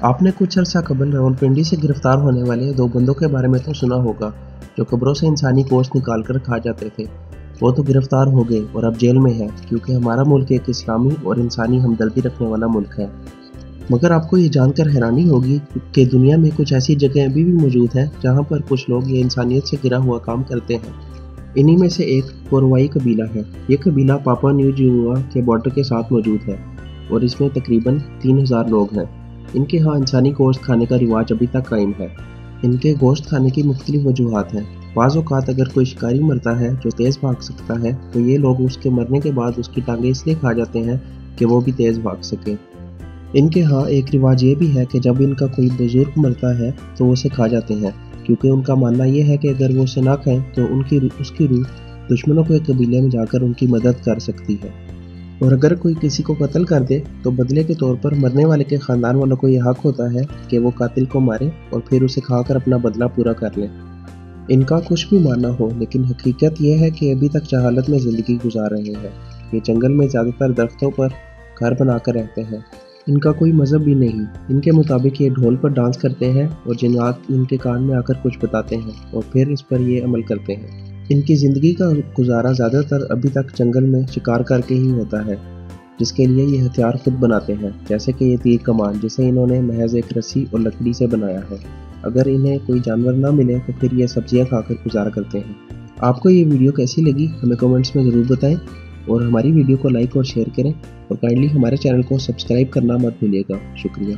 आपने कुछ अर्सा कबल रावलपिंडी से गिरफ्तार होने वाले 2 बंदों के बारे में तो सुना होगा, जो कब्रों से इंसानी गोश्त निकाल कर खा जाते थे। वो तो गिरफ्तार हो गए और अब जेल में है, क्योंकि हमारा मुल्क एक इस्लामी और इंसानी हमदर्दी रखने वाला मुल्क है। मगर आपको ये जानकर हैरानी होगी कि दुनिया में कुछ ऐसी जगह अभी भी मौजूद हैं जहाँ पर कुछ लोग ये इंसानियत से घिरा हुआ काम करते हैं। इन्हीं में से एक खोरवाई कबीला है। ये कबीला पापुआ न्यू गिनी के बॉर्डर के साथ मौजूद है और इसमें तकरीबन 3000 लोग हैं। इनके यहाँ इंसानी गोश्त खाने का रिवाज अभी तक कायम है। इनके गोश्त खाने की मुख्तलिफ वजूहात हैं। बाज़ औक़ात अगर कोई शिकारी मरता है जो तेज़ भाग सकता है, तो ये लोग उसके मरने के बाद उसकी टांगें इसलिए खा जाते हैं कि वो भी तेज़ भाग सके। इनके यहाँ एक रिवाज ये भी है कि जब इनका कोई बुजुर्ग मरता है तो वो उसे खा जाते हैं, क्योंकि उनका मानना ये है कि अगर वो उसे ना खाएं तो उसकी रूह दुश्मनों के कबीले में जाकर उनकी मदद कर सकती है। और अगर कोई किसी को कत्ल कर दे तो बदले के तौर पर मरने वाले के ख़ानदान वालों को यह हक होता है कि वो कातिल को मारे और फिर उसे खाकर अपना बदला पूरा कर लें। इनका कुछ भी मानना हो, लेकिन हकीकत यह है कि अभी तक जहालत में ज़िंदगी गुजार रहे हैं। ये जंगल में ज़्यादातर दरख्तों पर घर बनाकर रहते हैं। इनका कोई मज़हब भी नहीं। इनके मुताबिक ये ढोल पर डांस करते हैं और जिन्नात इनके कान में आकर कुछ बताते हैं और फिर इस पर ये अमल करते हैं। इनकी ज़िंदगी का गुजारा ज़्यादातर अभी तक जंगल में शिकार करके ही होता है, जिसके लिए ये हथियार खुद बनाते हैं, जैसे कि ये तीर कमान, जिसे इन्होंने महज एक रस्सी और लकड़ी से बनाया है। अगर इन्हें कोई जानवर ना मिले तो फिर ये सब्जियां खाकर गुजारा करते हैं। आपको ये वीडियो कैसी लगी हमें कमेंट्स में ज़रूर बताएं और हमारी वीडियो को लाइक और शेयर करें और काइंडली हमारे चैनल को सब्सक्राइब करना मत भूलिएगा। शुक्रिया।